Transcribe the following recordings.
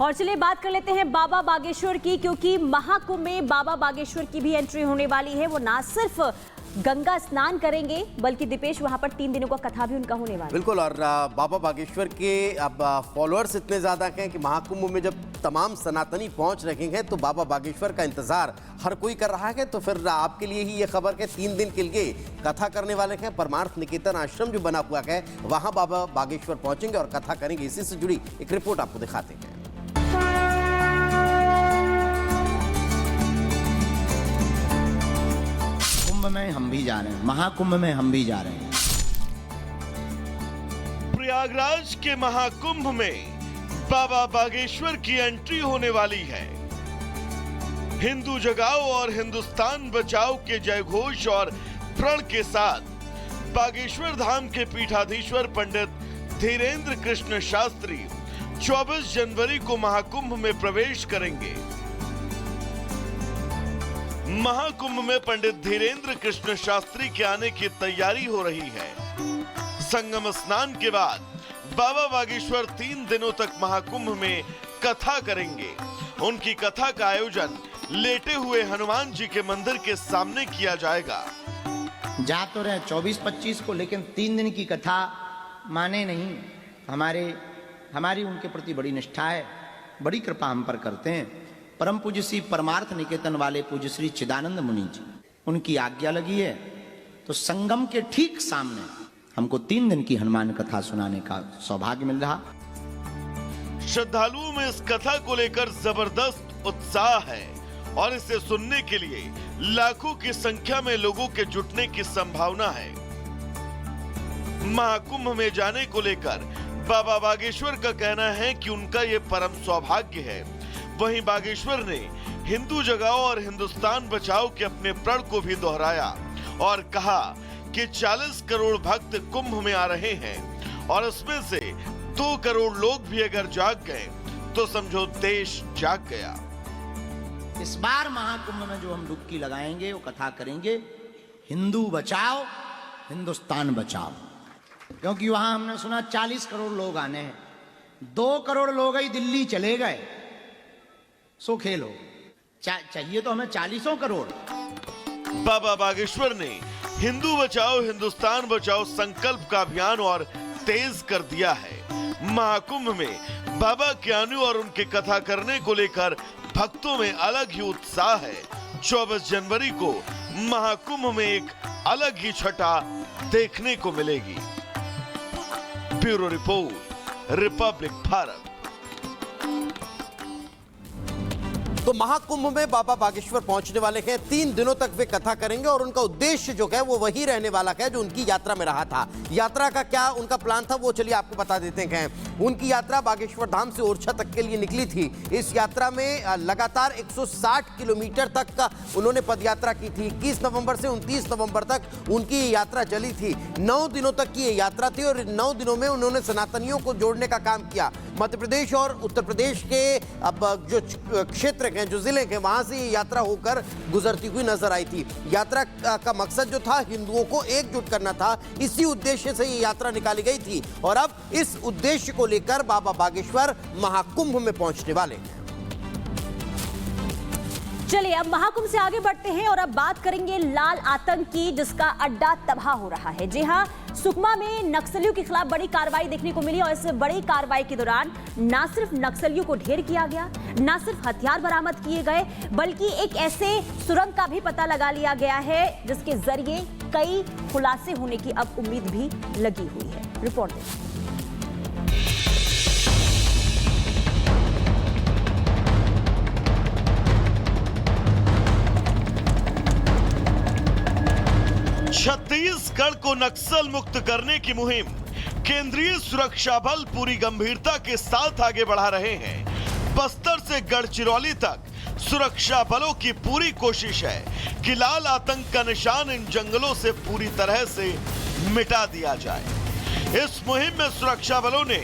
और चलिए बात कर लेते हैं बाबा बागेश्वर की, क्योंकि महाकुंभ में बाबा बागेश्वर की भी एंट्री होने वाली है। वो ना सिर्फ गंगा स्नान करेंगे बल्कि दीपेश वहां पर 3 दिनों का कथा भी उनका होने वाला है। बिल्कुल। और बाबा बागेश्वर के अब फॉलोअर्स इतने ज्यादा हैं कि महाकुंभ में जब तमाम सनातनी पहुंच रहे हैं तो बाबा बागेश्वर का इंतजार हर कोई कर रहा है। तो फिर आपके लिए ही ये खबर है, 3 दिन के लिए कथा करने वाले हैं। परमार्थ निकेतन आश्रम जो बना हुआ है वहां बाबा बागेश्वर पहुंचेंगे और कथा करेंगे। इसी से जुड़ी एक रिपोर्ट आपको दिखाते हैं। में हम भी जा रहे हैं, महाकुंभ में हम भी जा रहे हैं। प्रयागराज के महाकुंभ में बाबा बागेश्वर की एंट्री होने वाली है। हिंदू जगाओ और हिंदुस्तान बचाओ के जयघोष और प्रण के साथ बागेश्वर धाम के पीठाधीश्वर पंडित धीरेन्द्र कृष्ण शास्त्री 24 जनवरी को महाकुंभ में प्रवेश करेंगे। महाकुंभ में पंडित धीरेन्द्र कृष्ण शास्त्री के आने की तैयारी हो रही है। संगम स्नान के बाद बाबा बागेश्वर 3 दिनों तक महाकुंभ में कथा करेंगे। उनकी कथा का आयोजन लेटे हुए हनुमान जी के मंदिर के सामने किया जाएगा। जा तो रहे 24-25 को, लेकिन 3 दिन की कथा माने नहीं। हमारी उनके प्रति बड़ी निष्ठा है, बड़ी कृपा हम पर करते हैं। परम पूज्य श्री परमार्थ निकेतन वाले पूज्य श्री चिदानंद मुनि जी, उनकी आज्ञा लगी है तो संगम के ठीक सामने हमको 3 दिन की हनुमान कथा सुनाने का सौभाग्य मिल रहा। श्रद्धालुओं में इस कथा को लेकर जबरदस्त उत्साह है और इसे सुनने के लिए लाखों की संख्या में लोगों के जुटने की संभावना है। महाकुंभ में जाने को लेकर बाबा बागेश्वर का कहना है कि उनका ये परम सौभाग्य है। वहीं बागेश्वर ने हिंदू जगाओ और हिंदुस्तान बचाओ के अपने प्रण को भी दोहराया और कहा कि 40 करोड़ भक्त कुंभ में आ रहे हैं और उसमें से 2 करोड़ लोग भी अगर जाग गए तो समझो देश जाग गया। इस बार महाकुंभ में जो हम डुबकी लगाएंगे, वो कथा करेंगे हिंदू बचाओ हिंदुस्तान बचाओ, क्योंकि वहां हमने सुना 40 करोड़ लोग आने हैं। 2 करोड़ लोग ही दिल्ली चले गए, सो खेल हो। चाहिए तो हमें 40 करोड़। बाबा बागेश्वर ने हिंदू बचाओ हिंदुस्तान बचाओ संकल्प का अभियान और तेज कर दिया है। महाकुंभ में बाबा के आने और उनके कथा करने को लेकर भक्तों में अलग ही उत्साह है। 24 जनवरी को महाकुंभ में एक अलग ही छटा देखने को मिलेगी। Bureau report, Republic Bharat. तो महाकुंभ में बाबा बागेश्वर पहुंचने वाले हैं। 3 दिनों तक वे कथा करेंगे और उनका उद्देश्य जो है वो वही रहने वाला है जो उनकी यात्रा में रहा था। यात्रा का क्या उनका प्लान था वो चलिए आपको बता देते हैं। उनकी यात्रा बागेश्वर धाम से ओरछा तक के लिए निकली थी। इस यात्रा में लगातार 160 किलोमीटर तक का उन्होंने पदयात्रा की थी। 21 नवंबर से 29 नवंबर तक उनकी ये यात्रा चली थी। 9 दिनों तक की ये यात्रा थी और 9 दिनों में उन्होंने सनातनियों को जोड़ने का काम किया। मध्य प्रदेश और उत्तर प्रदेश के अब जो क्षेत्र हैं, जो जिले हैं, वहां से ये यात्रा होकर गुजरती हुई नजर आई थी। यात्रा का मकसद जो था हिंदुओं को एकजुट करना था। इसी उद्देश्य से ये यात्रा निकाली गई थी और अब इस उद्देश्य को लेकर बाबा बागेश्वर महाकुंभ में पहुंचने वाले हैं। चलिए अब महाकुंभ से आगे बढ़ते हैं और अब बात करेंगे लाल आतंक की, जिसका अड्डा तबाह हो रहा है। जी हां, सुकमा में नक्सलियों के खिलाफ बड़ी कार्रवाई देखने को मिली और इस बड़ी कार्रवाई के दौरान न सिर्फ नक्सलियों को ढेर किया गया, न सिर्फ हथियार बरामद किए गए, बल्कि एक ऐसे सुरंग का भी पता लगा लिया गया है जिसके जरिए कई खुलासे होने की अब उम्मीद भी लगी हुई है। रिपोर्ट देखिए। 'छत्तीसगढ़ को नक्सल मुक्त करने की मुहिम केंद्रीय सुरक्षा बल पूरी गंभीरता के साथ आगे बढ़ा रहे हैं। बस्तर से गढ़चिरौली तक सुरक्षा बलों की पूरी कोशिश है कि लाल आतंक का निशान इन जंगलों से पूरी तरह से मिटा दिया जाए। इस मुहिम में सुरक्षा बलों ने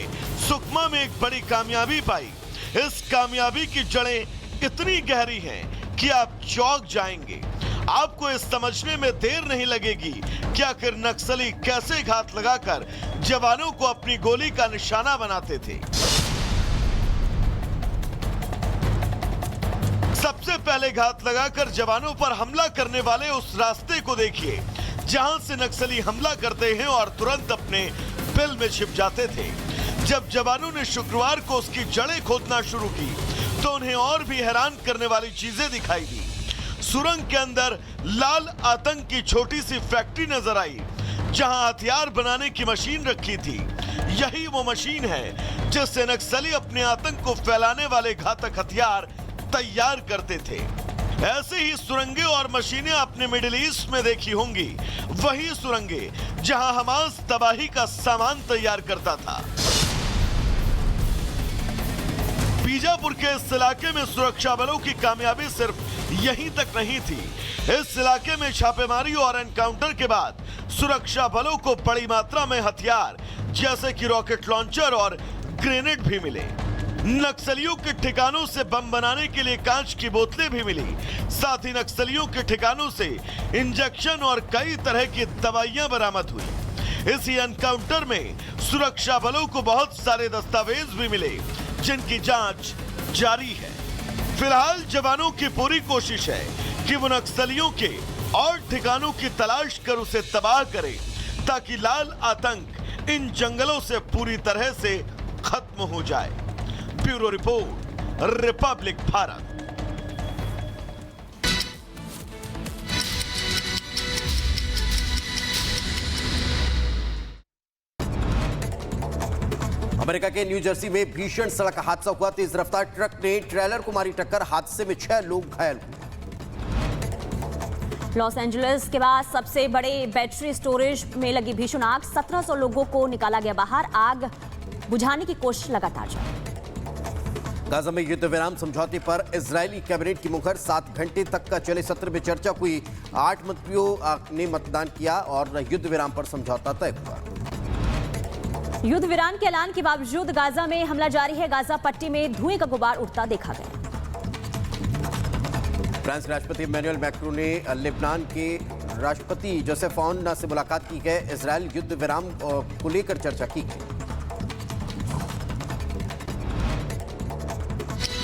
सुकमा में एक बड़ी कामयाबी पाई। इस कामयाबी की जड़ें इतनी गहरी हैं कि आप चौंक जाएंगे। आपको इस समझने में देर नहीं लगेगी कि आखिर नक्सली कैसे घात लगाकर जवानों को अपनी गोली का निशाना बनाते थे। पहले घात लगाकर जवानों पर हमला करने वाले उस रास्ते को देखिए जहां से नक्सली हमला करते हैं और तुरंत अपने बिल में छिप जाते थे। जब जवानों ने शुक्रवार को उसकी जड़ें खोदना शुरू की तो उन्हें और भी हैरान करने वाली चीजें दिखाई दी। सुरंग के अंदर लाल आतंक की छोटी सी फैक्ट्री नजर आई जहां हथियार बनाने की मशीन रखी थी। यही वो मशीन है जिससे नक्सली अपने आतंक को फैलाने वाले घातक हथियार तैयार करते थे। ऐसे ही सुरंगें और मशीनें आपने मिडिल ईस्ट में देखी होंगी, वही सुरंगें जहां हमास तबाही का सामान तैयार करता था। बीजापुर के इस इलाके में सुरक्षा बलों की कामयाबी सिर्फ यहीं तक नहीं थी। इस इलाके में छापेमारी और एनकाउंटर के बाद सुरक्षा बलों को बड़ी मात्रा में हथियार जैसे कि रॉकेट लॉन्चर और ग्रेनेड भी मिले। नक्सलियों के ठिकानों से बम बनाने के लिए कांच की बोतलें भी मिली। साथ ही नक्सलियों के ठिकानों से इंजेक्शन और कई तरह की दवाइयां बरामद हुई। इसी एनकाउंटर में सुरक्षा बलों को बहुत सारे दस्तावेज भी मिले जिनकी जांच जारी है। फिलहाल जवानों की पूरी कोशिश है कि वो नक्सलियों के और ठिकानों की तलाश कर उसे तबाह करें ताकि लाल आतंक इन जंगलों से पूरी तरह से खत्म हो जाए। Bureau report, Republic Bharat. America के न्यू जर्सी में भीषण सड़क हादसा हुआ। तेज रफ्तार ट्रक ने ट्रेलर को मारी टक्कर। हादसे में 6 लोग घायल हुए। लॉस एंजलिस के बाद सबसे बड़े बैटरी स्टोरेज में लगी भीषण आग, 1700 लोगों को निकाला गया बाहर। आग बुझाने की कोशिश लगातार जारी। गाजा में युद्ध विराम समझौते पर इजरायली कैबिनेट की मुखर। 7 घंटे तक का चले सत्र में चर्चा हुई। 8 मंत्रियों ने मतदान किया और युद्ध विराम पर समझौता तय हुआ। युद्ध विराम के ऐलान के बावजूद गाजा में हमला जारी है। गाजा पट्टी में धुएं का गुबार उठता देखा गया। फ्रांस राष्ट्रपति इमैनुअल मैक्रों ने लेबनान के राष्ट्रपति जोसेफ औन से मुलाकात की है। इजरायल युद्ध विराम को लेकर चर्चा की है।